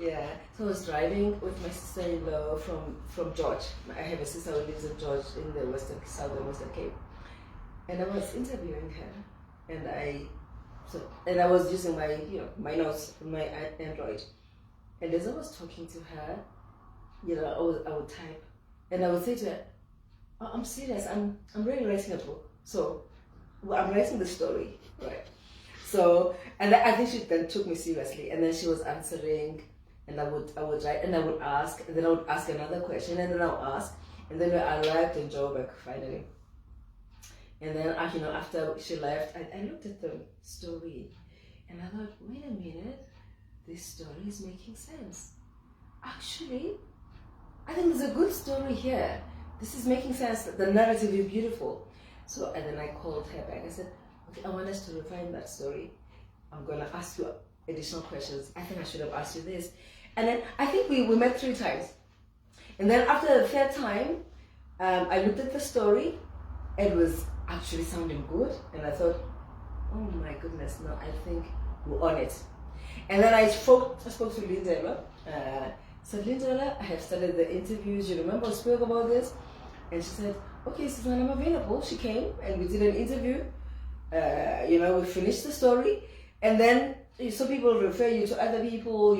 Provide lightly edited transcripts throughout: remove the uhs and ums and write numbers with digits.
Yeah. So I was driving with my sister-in-law from George. I have a sister who lives in George in the southern Western Cape, and I was interviewing her, and I was using my my notes on my Android, and as I was talking to her, I would type, and I would say to her, oh, "I'm serious. I'm really writing a book. So I'm writing the story, right?" So, and I think she then took me seriously, and then she was answering, and I would write, and I would ask, and then I would ask another question, and then I would ask, and then we arrived in Joburg finally. And then, after she left, I looked at the story, and I thought, wait a minute, this story is making sense. Actually, I think there's a good story here. This is making sense. The narrative is beautiful. So, and then I called her back. I said, okay, I want us to refine that story. I'm going to ask you additional questions. I think I should have asked you this. And then I think we met 3 times. And then after the 3rd time, I looked at the story. It was actually sounding good. And I thought, oh my goodness, no, I think we're on it. And then I spoke to Lindela. Said, Lindela, I have started the interviews. You remember we spoke about this? And she said, okay, Susan, I'm available. She came and we did an interview. We finished the story. And then some people refer you to other people,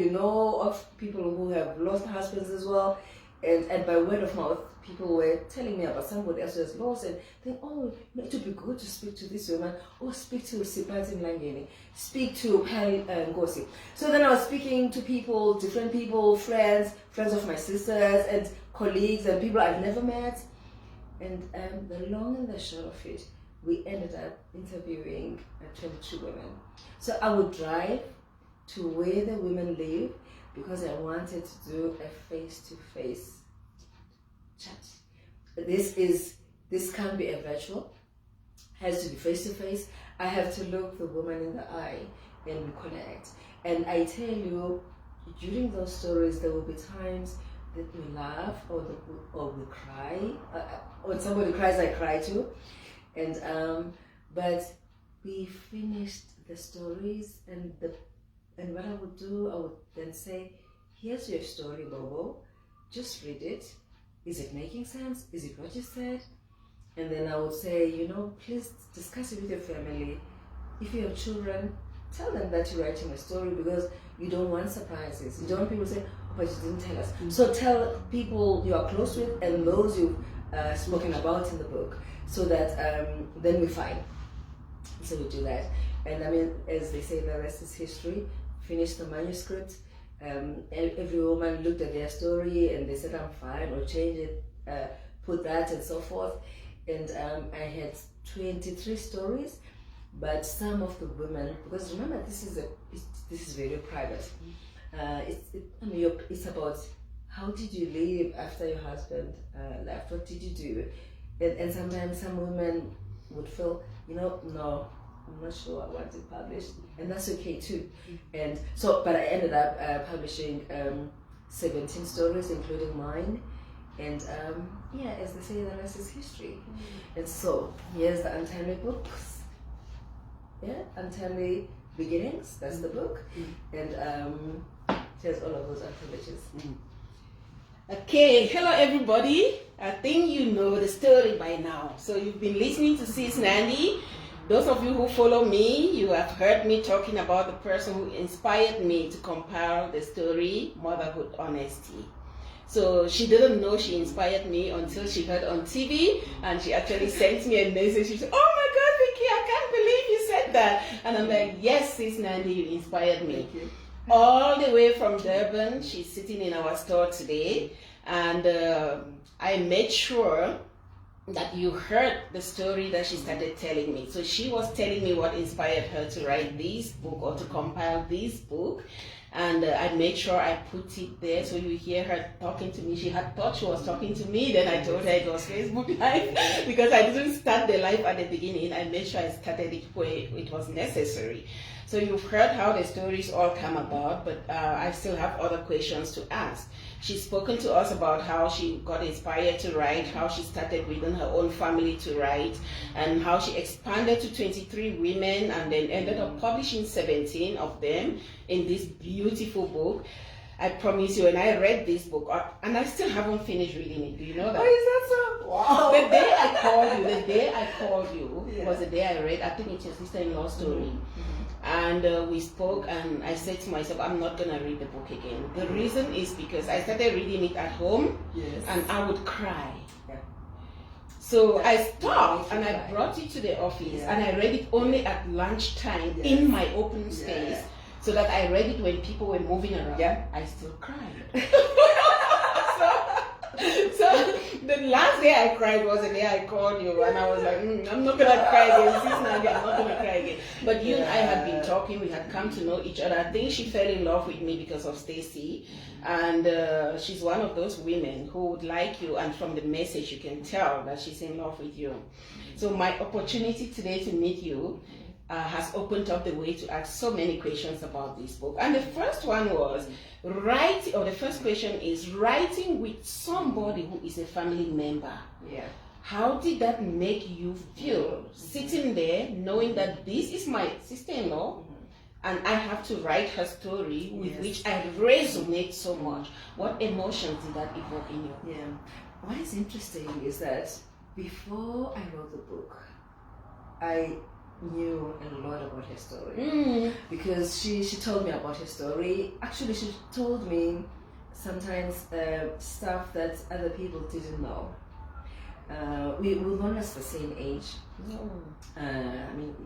of people who have lost husbands as well. And by word of mouth, people were telling me about somebody else who has lost and think, oh, it would be good to speak to this woman, or speak to Sipati Mlangeni, speak to Harry Ngosi. So then I was speaking to people, different people, friends of my sisters and colleagues and people I've never met. And the long and the short of it, we ended up interviewing 22 women. So I would drive to where the women live because I wanted to do a face-to-face chat. This can't be a virtual, has to be face-to-face. I have to look the woman in the eye and we connect. And I tell you, during those stories, there will be times that we laugh or we cry. When somebody cries, I cry too. And but we finished the stories, and what I would do, I would then say, here's your story, Bobo. Just read it. Is it making sense? Is it what you said? And then I would say, please discuss it with your family. If you have children, tell them that you're writing a story because you don't want surprises. You don't want people to say, oh, but you didn't tell us. Mm-hmm. So tell people you are close with and those you've spoken about in the book, so that then we find. So we do that. And I mean, as they say, the rest is history. Finish the manuscript. Every woman looked at their story and they said, I'm fine, or change it, put that and so forth. And I had 23 stories, but some of the women, because remember, this is very private. It's about how did you live after your husband left? What did you do? And sometimes some women would feel, no, I'm not sure I want it published, and that's okay too. And so, but I ended up publishing 17 stories, including mine. And as they say, the rest is history. And so here's the Untimely books. Untimely Beginnings, that's the book. And here's all of those anthologies. Okay, hello everybody. I think you know the story by now. So you've been listening to Sis Nandi. Those of you who follow me, you have heard me talking about the person who inspired me to compile the story, Motherhood Honesty. So she didn't know she inspired me until she heard on TV, and she actually sent me a message. She said, oh my God, Vicky, I can't believe you said that. And I'm like, yes, Sis Nandi, you inspired me. Thank you. All the way from Durban. She's sitting in our store today, and I made sure that you heard the story that she started telling me. So she was telling me what inspired her to write this book or to compile this book, and I made sure I put it there so you hear her talking to me. She had thought she was talking to me, then I told her it was Facebook Live because I didn't start the live at the beginning. I made sure I started it where it was necessary. So you've heard how the stories all come about, but I still have other questions to ask. She's spoken to us about how she got inspired to write, how she started within her own family to write, and how she expanded to 23 women and then ended up publishing 17 of them in this beautiful book. I promise you, and I read this book, and I still haven't finished reading it. Do you know that? Oh, is that so? Wow. The day I called you was the day I read, I think it's your sister-in-law story. And we spoke, and I said to myself, I'm not going to read the book again. The reason is because I started reading it at home, and I would cry. So I stopped and I brought it to the office, and I read it only at lunchtime in my open space, so that I read it when people were moving around. I still cried. So the last day I cried was the day I called you, and I was like, I'm not gonna cry again. Sis Nandi, I'm not gonna cry again. But you and I had been talking, we had come to know each other. I think she fell in love with me because of Stacy, and she's one of those women who would like you, and from the message you can tell that she's in love with you. So my opportunity today to meet you has opened up the way to ask so many questions about this book. And the first one was the first question is writing with somebody who is a family member. How did that make you feel sitting there knowing that this is my sister-in-law and I have to write her story with which I resonate so much? What emotions did that evoke in you? What is interesting is that before I wrote the book, I knew a lot about her story because she told me about her story. Actually, she told me sometimes stuff that other people didn't know. We were more or less the same age. I mean,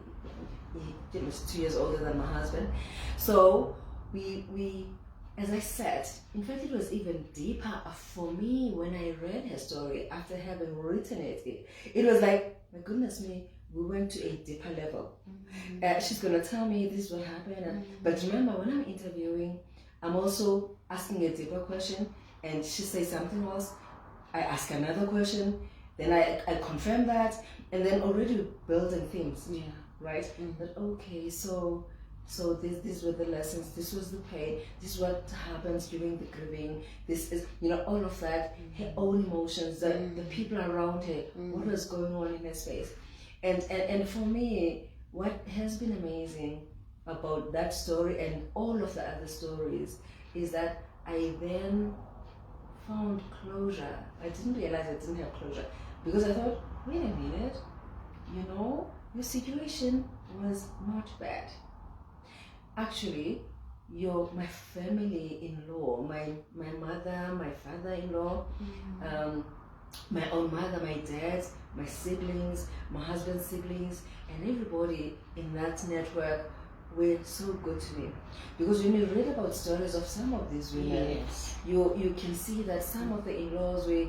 he was 2 years older than my husband. So we, as I said, in fact, it was even deeper for me when I read her story after having written it. It was like, my goodness me, we went to a deeper level. She's going to tell me this will happen. But remember, when I'm interviewing, I'm also asking a deeper question, and she says something else. I ask another question, then I confirm that, and then already building themes. Right? But okay, so these were the lessons, this was the pain, this is what happens during the grieving, this is, all of that, her own emotions, the people around her, what was going on in her space. And for me, what has been amazing about that story and all of the other stories is that I then found closure. I didn't realize I didn't have closure because I thought, wait a minute, your situation was not bad. Actually, my family-in-law, my mother, my father-in-law, my own mother, my dad, my siblings, my husband's siblings, and everybody in that network were so good to me. Because when you read about stories of some of these women, you can see that some of the in-laws were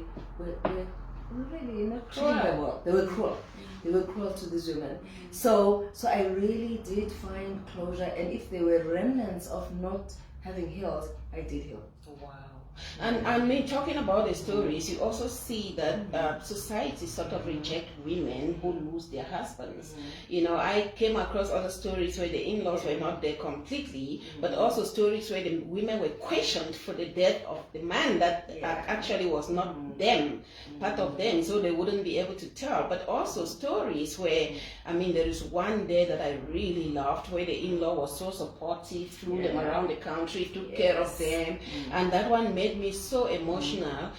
really not treating them well. They were cruel. They were cruel to these women. So I really did find closure, and if there were remnants of not having healed, I did heal. Wow. And I mean, talking about the stories, you also see that society sort of reject women who lose their husbands. I came across other stories where the in-laws were not there completely, but also stories where the women were questioned for the death of the man that actually was not them, part of them, so they wouldn't be able to tell. But also stories where, there is one there that I really loved, where the in-law was so supportive, flew them around the country, took care of them, and that one made me so emotional.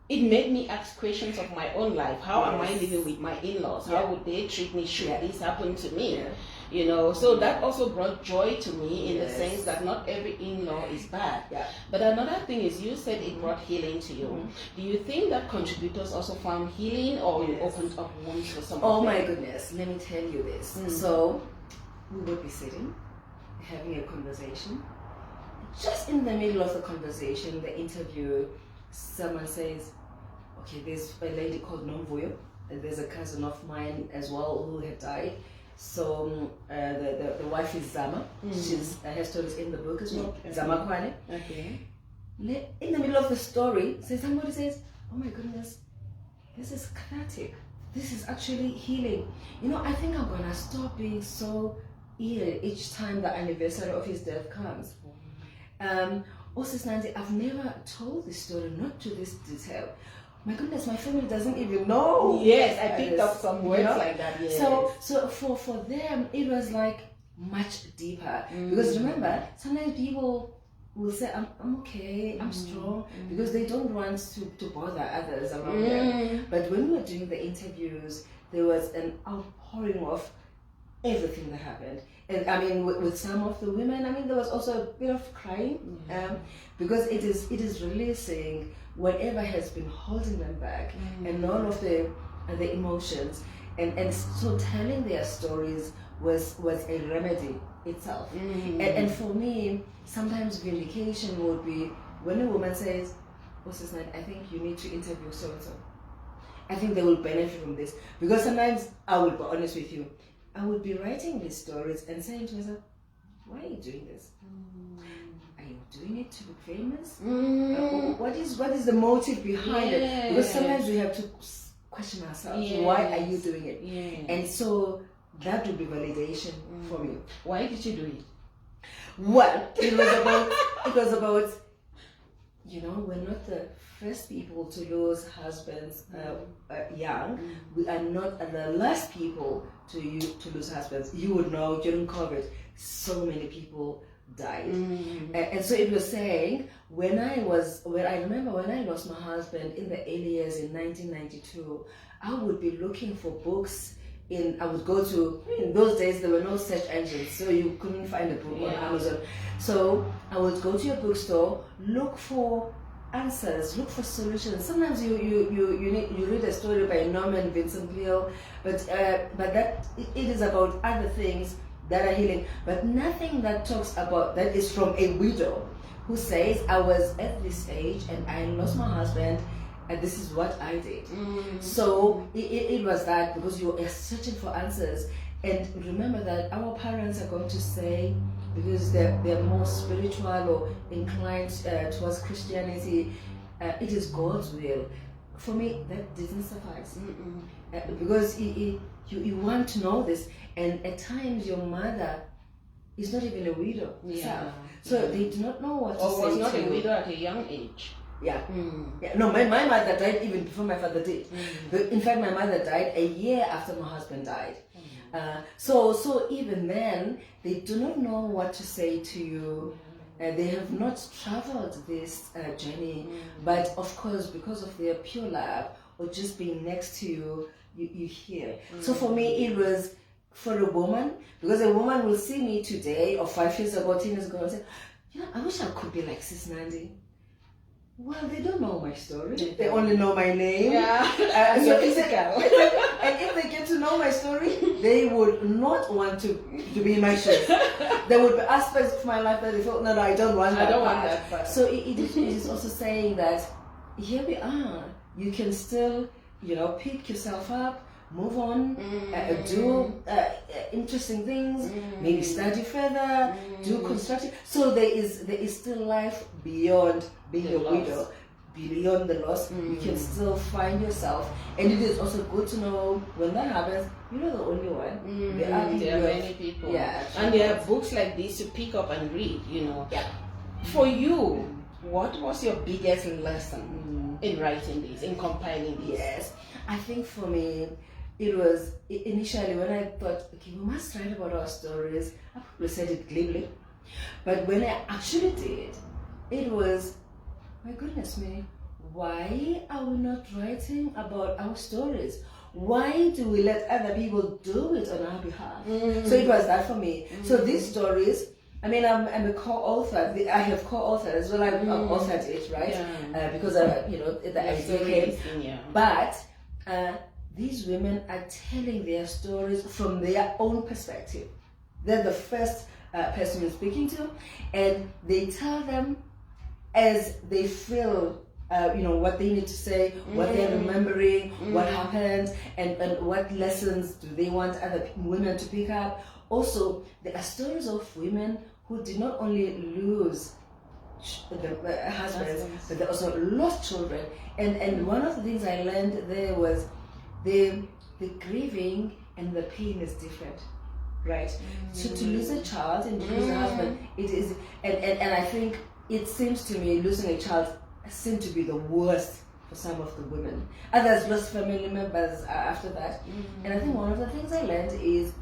It made me ask questions of my own life. How am I living with my in-laws? How would they treat me should this happen to me? So that also brought joy to me in the sense that not every in-law is bad. But another thing is, you said it brought healing to you. Do you think that contributors also found healing, or you opened up wounds for some of them? Oh my goodness, let me tell you this. So we would be sitting, having a conversation. Just in the middle of the conversation, the interview, someone says, okay, there's a lady called Nomvuyo, and there's a cousin of mine as well who had died. So the wife is Zama. Her story is in the book as well. Zama Kwane. In the middle of the story, somebody says, oh my goodness, this is cathartic. This is actually healing. I think I'm going to stop being so ill each time the anniversary of his death comes. Also, Nandi, I've never told this story, not to this detail. My goodness, my family doesn't even know. Yes, I picked up some words like that. Yes. So for them, it was like much deeper. Because remember, sometimes people will say, I'm okay, I'm strong, because they don't want to bother others around them. But when we were doing the interviews, there was an outpouring of everything that happened. And I mean, with some of the women, I mean, there was also a bit of crying, because it is releasing whatever has been holding them back, and all of the emotions, and so telling their stories was a remedy itself. And for me, sometimes vindication would be when a woman says, "Oh, sister, I think you need to interview so and so. I think they will benefit from this." Because sometimes, I will be honest with you, I would be writing these stories and saying to myself, "Why are you doing this? Are you doing it to be famous? What is the motive behind it?" Because sometimes we have to question ourselves. Why are you doing it? And so that would be validation for me. Why did you do it? Well, it was about, we're not the first people to lose husbands young. We are not the last people to lose husbands. You would know during COVID, so many people died. And so it was saying, when I remember when I lost my husband in the early years in 1992, I would be looking for books. I would go to, in those days there were no search engines, so you couldn't find a book on Amazon. So I would go to your bookstore, look for answers, look for solutions. Sometimes you read a story by Norman Vincent Peale, but that it is about other things that are healing, but nothing that talks about that is from a widow who says, "I was at this age and I lost my husband, and this is what I did." So it was that, because you are searching for answers. And remember that our parents are going to say, because they're more spiritual or inclined towards Christianity, it is God's will. For me, that doesn't suffice. Because you want to know this, and at times your mother is not even a widow herself. So they do not know what to say. Or was not to a you. widow at a young age. Yeah. No, my mother died even before my father did. In fact, my mother died a year after my husband died. So even then, they do not know what to say to you. They have not traveled this journey. But of course, because of their pure love or just being next to you, you hear. So for me, it was for a woman, because a woman will see me today or 5 years ago, 10 years ago, and say, I wish I could be like Sis Nandi. Well, they don't know my story. They only know my name. And if they get to know my story, they would not want to be in my shoes. There would be aspects of my life that they thought, no, I don't want that. I don't want that part. So it is also saying that here we are. You can still, pick yourself up, move on, do interesting things, maybe study further, do constructive. So there is still life beyond being a widow, beyond the loss. You can still find yourself, and it is also good to know when that happens, you're not the only one. There are many people. And there are books like this to pick up and read. For you, what was your biggest lesson in writing this, in compiling this? Yes, I think for me, it was initially when I thought, okay, we must write about our stories. I probably said it glibly, but when I actually did, it was, my goodness me, why are we not writing about our stories? Why do we let other people do it on our behalf? So it was that for me. So these stories, I mean, I'm a co-author. I have co-authored as well. I've authored it, right? Because the idea came. But these women are telling their stories from their own perspective. They're the first person you're speaking to, and they tell them as they feel, what they need to say, what they're remembering, what happened, and what lessons do they want other women to pick up. Also, there are stories of women who did not only lose the husbands, but they also lost children. And one of the things I learned there was the grieving and the pain is different, right? So to lose a child and to lose a husband, it is, and I think it seems to me losing a child seemed to be the worst for some of the women. Others lost family members after that. And I think one of the things I learned is,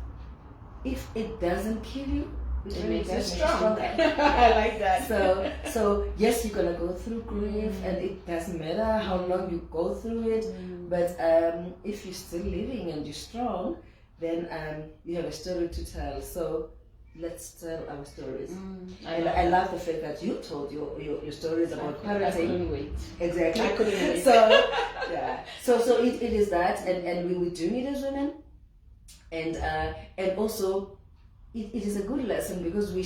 if it doesn't kill you, It really makes does you make you strong. stronger. I like that. So yes, you're gonna go through grief, and it doesn't matter how long you go through it. But if you're still living and you're strong, then you have a story to tell. So let's tell our stories. I love the fact that you told your stories about parenting. I couldn't wait. Exactly. I couldn't wait. So yeah. So it is that, and we do it as women, and also. It is a good lesson because we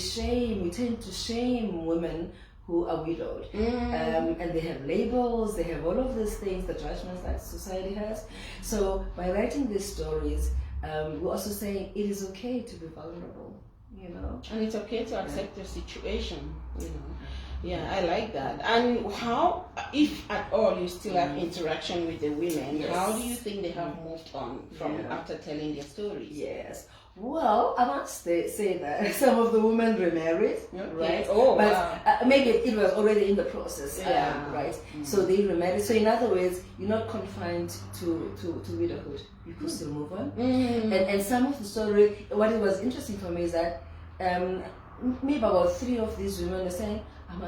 tend to shame women who are widowed, and they have labels, they have all of these things, the judgments that society has. So by writing these stories, we're also saying it is okay to be vulnerable, you know, and it's okay to accept your situation, you know. Yeah, I like that. And how, if at all, you still have interaction with the women? Yes. How do you think they have moved on from after telling their stories? Yes. Well, I must say that some of the women remarried, right? Oh, but wow. Maybe it was already in the process, right? Mm-hmm. So they remarried. So in other words, you're not confined to widowhood. You could still move on. And some of the story, what it was interesting for me is that maybe about 3 of these women are saying, I've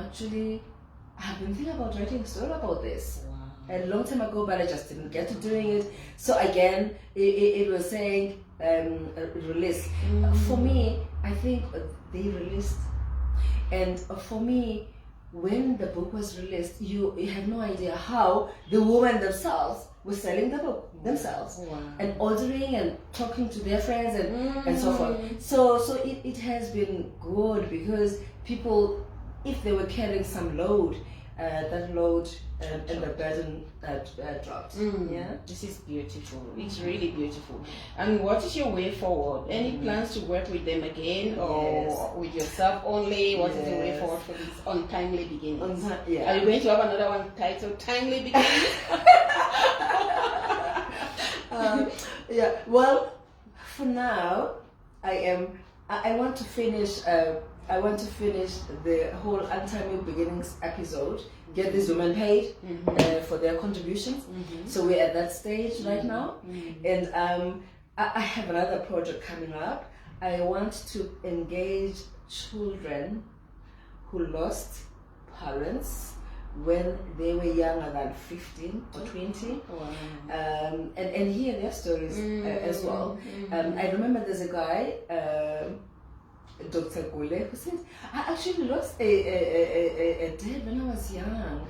been thinking about writing a story about this. Wow. A long time ago, but I just didn't get to doing it. So again, it was saying release. For me, I think they released. And for me, when the book was released, you have no idea how the women themselves were selling the book themselves. Wow. And ordering and talking to their friends and so forth. So it has been good because people, if they were carrying some load, that load and the burden dropped. Yeah, this is beautiful. It's really beautiful. And what is your way forward? Any plans to work with them again, or with yourself only? What is the way forward for this Untimely Beginnings? Are you going to have another one titled Timely Beginnings? Well, for now, I want to finish. I want to finish the whole Untimely Beginnings episode, get these women paid for their contributions. So we're at that stage right now. And I have another project coming up. I want to engage children who lost parents when they were younger than 15 or 20. Wow. And hear their stories as well. I remember there's a guy, Dr. Gule, who said, I actually lost a dad when I was young,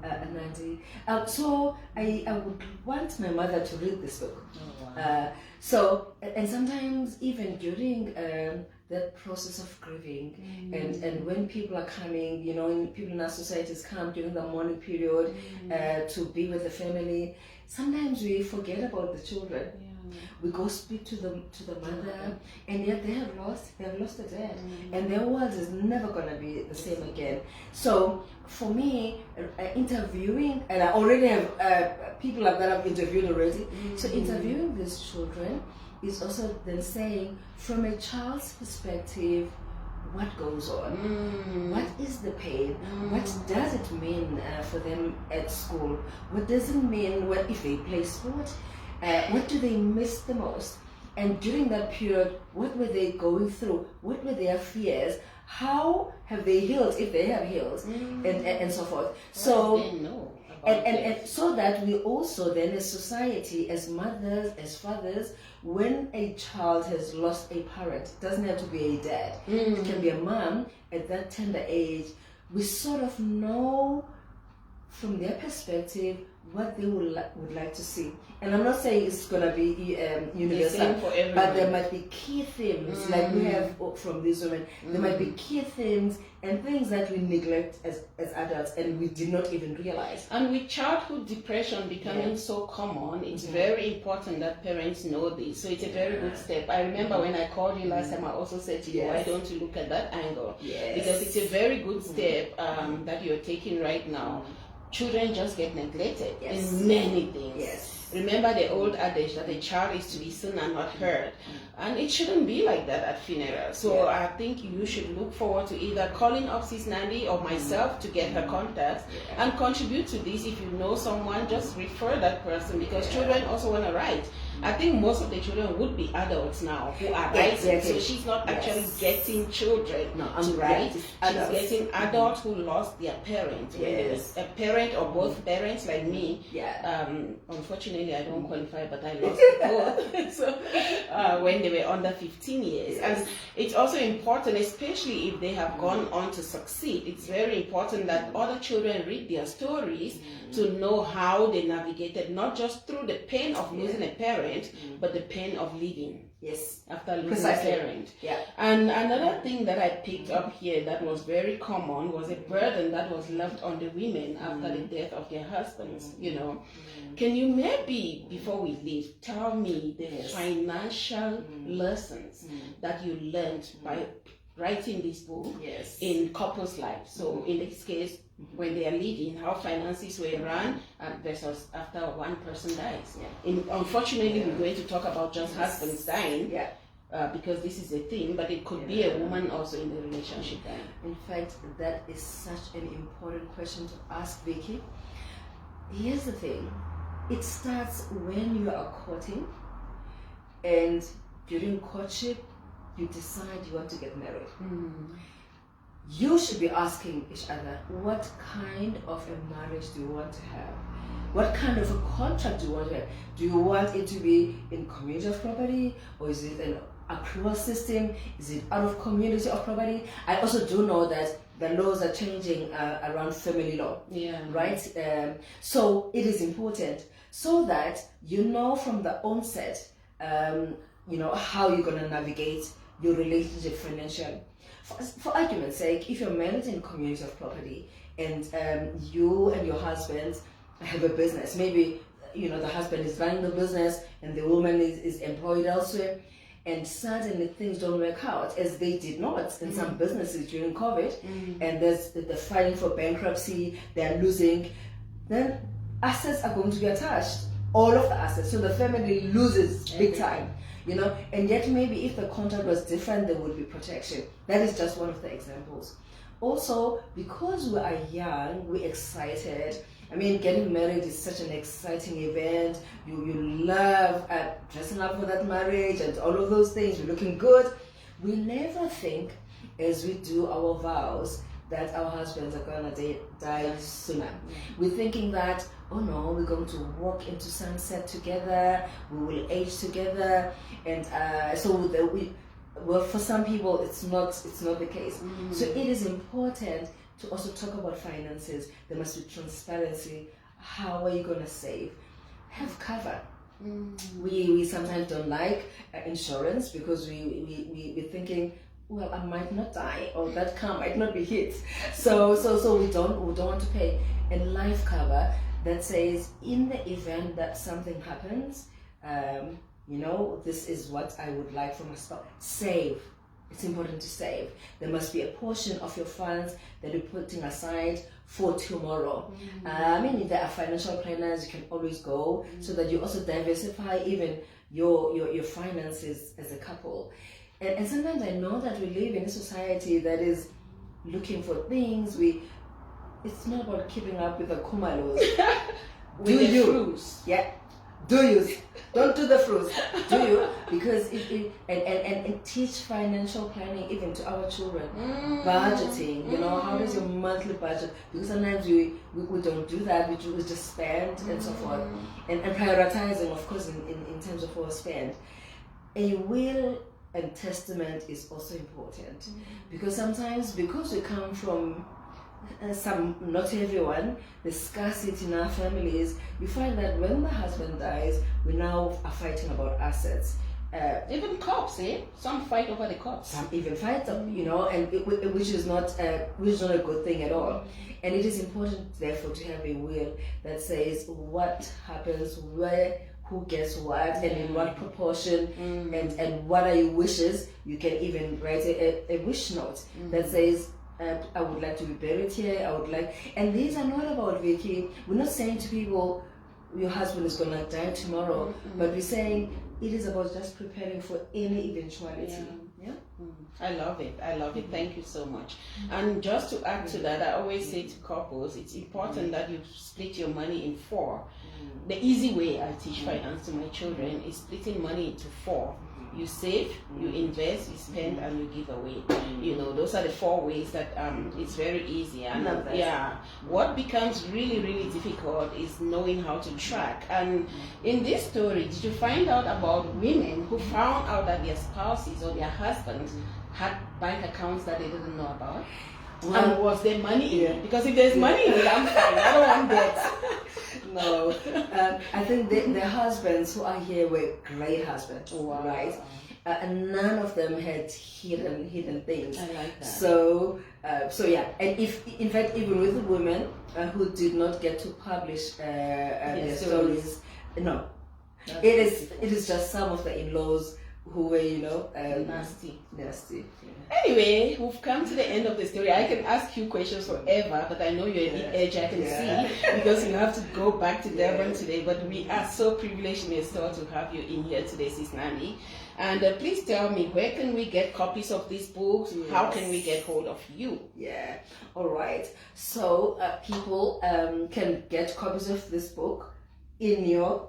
Nandi. So I would want my mother to read this book. Oh, wow. And sometimes even during that process of grieving, and when people are coming, you know, when people in our societies come during the mourning period to be with the family, sometimes we forget about the children. We go speak to the mother, and yet they have lost a dad, and their world is never gonna be the same again. So for me, interviewing, and I already have people that I've interviewed already. So interviewing these children is also then saying, from a child's perspective, what goes on? What is the pain? What does it mean for them at school? What does it mean if they play sport? What do they miss the most? And during that period, what were they going through? What were their fears? How have they healed, if they have healed, and so forth? So, and so that we also then, as society, as mothers, as fathers, when a child has lost a parent, it doesn't have to be a dad. It can be a mom at that tender age. We sort of know from their perspective what they would like to see. And I'm not saying it's going to be universal, but there might be key themes, like we have from these women. There might be key themes and things that we neglect as adults and we did not even realize. And with childhood depression becoming so common, it's very important that parents know this. So it's a very good step. I remember when I called you last time, I also said to you, why don't you look at that angle? Because it's a very good step that you're taking right now. Children just get neglected in many things. Remember the old adage that a child is to be seen and not heard. And it shouldn't be like that at funerals. So I think you should look forward to either calling up Sis Nandi or myself to get her contacts and contribute to this. If you know someone, just refer that person, because children also want to write. I think most of the children would be adults now who are writing. So she's not actually getting children to write. She's getting adults who lost their parent. Yes. A parent or both parents, like me. Yeah. Unfortunately, I don't qualify, but I lost both. So when they were under 15 years. And it's also important, especially if they have gone on to succeed, it's very important that other children read their stories to know how they navigated, not just through the pain of losing a parent, but the pain of living. Yes, after losing a parent. Yeah. And another thing that I picked up here that was very common was a burden that was left on the women after the death of their husbands. You know, can you maybe, before we leave, tell me the financial lessons that you learned by writing this book in couples' lives? So in this case, when they are living, how finances were run versus after one person dies. Unfortunately, we're going to talk about just husbands dying because this is a thing, but it could be a woman also in the relationship dying. In fact, that is such an important question to ask, Vicky. Here's the thing. It starts when you are courting, and during courtship, you decide you want to get married. You should be asking each other, what kind of a marriage do you want to have? What kind of a contract do you want to have? Do you want it to be in community of property, or is it an accrual system? Is it out of community of property? I also do know that the laws are changing around family law, right? So it is important so that you know from the onset, you know, how you're going to navigate your relationship financially. For argument's sake, if you're married in community of property and you and your husband have a business, maybe you know the husband is running the business and the woman is employed elsewhere, and suddenly things don't work out as they did not in some businesses during COVID, and they're filing for bankruptcy, they're losing, then assets are going to be attached, all of the assets, so the family loses big time. You know, and yet maybe if the contract was different, there would be protection. That is just one of the examples. Also, because we are young, we're excited. I mean, getting married is such an exciting event. You love dressing up for that marriage and all of those things. We're looking good. We never think, as we do our vows, that our husbands are going to die sooner. We're thinking that, oh no, we're going to walk into sunset together, we will age together, and well, for some people it's not the case. So it is important to also talk about finances. There must be transparency. How are you going to save? Have cover. We sometimes don't like insurance because we're thinking, well, I might not die, or that car might not be hit. So we don't want to pay. And life cover that says, in the event that something happens, you know, this is what I would like for my spouse. Save. It's important to save. There must be a portion of your funds that you're putting aside for tomorrow. I mean, if there are financial planners, you can always go so that you also diversify even your finances as a couple. And sometimes I know that we live in a society that is looking for things. It's not about keeping up with the kumalos. Do you? Yeah. Do you? Don't do the fruits. Do you? Because and teach financial planning even to our children. Budgeting, you know, how does your monthly budget? Because sometimes we don't do that. We just spend and so forth. And prioritizing, of course, in terms of our spend. A will and testament is also important, because sometimes, because we come from not everyone, the scarcity in our families, we find that when the husband dies, we now are fighting about assets. Even cops, some fight over the cops. Some even fight, you know, and which is not a good thing at all. And it is important, therefore, to have a will that says what happens, where, who gets what, and in what proportion, and what are your wishes. You can even write a wish note that says, I would like to be buried here, I would like, and these are not about, Vicky, we're not saying to people, your husband is going to die tomorrow, but we're saying it is about just preparing for any eventuality. Yeah. I love it. I love it. Thank you so much. And just to add to that, I always say to couples, it's important that you split your money in 4. The easy way I teach finance to my children is splitting money into 4. You save, you invest, you spend, and you give away. You know, those are the 4 ways that it's very easy. And what becomes really, really difficult is knowing how to track. And in this story, did you find out about women who found out that their spouses or their husbands had bank accounts that they didn't know about? And was there money in it? Because if there's money in it, I'm fine. I don't want that. No, I think the husbands who are here were great husbands, right? And none of them had hidden things. I like that. So yeah, and if in fact even with the women who did not get to publish their stories, no, it is just some of the in-laws who were nasty. Anyway, we've come to the end of the story. I can ask you questions forever, but I know you're a bit edgy, I can see, because you have to go back to Durban today. But we are so privileged in the store to have you in here today, Sis Nandi. And please tell me, where can we get copies of these books? Yes. How can we get hold of you? Yeah, all right. So people can get copies of this book in your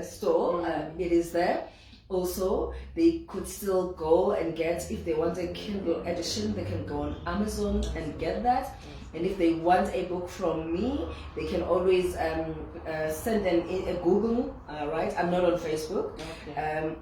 store. It is there. Also, they could still go and get, if they want a Kindle edition, they can go on Amazon and get that. And if they want a book from me, they can always send them in a Google, right? I'm not on Facebook. Okay.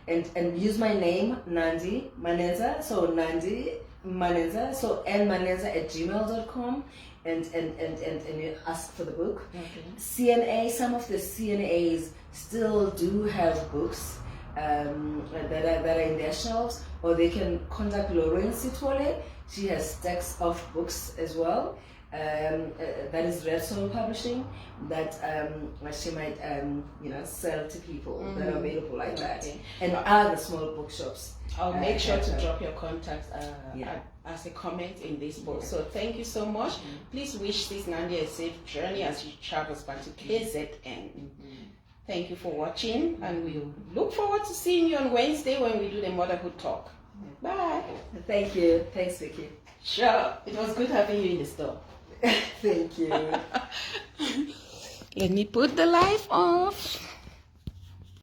And use my name, Nandi Manetsa. So Nandi Manetsa. So nmanetsa@gmail.com. And you ask for the book. Okay. CNA, some of the CNAs still do have books that are in their shelves, or they can contact Lorraine Sitwole. She has stacks of books as well. That is Red Soul Publishing, that she might sell to people that are available like that, and other small bookshops. I'll make sure to drop your contacts as a comment in this book. So thank you so much. Please wish Sis Nandi a safe journey as she travels back to KZN. Thank you for watching, and we look forward to seeing you on Wednesday when we do the motherhood talk. Bye. Thank you. Thanks, Vicky. Sure. It was good having you in the store. Thank you. Let me put the light off.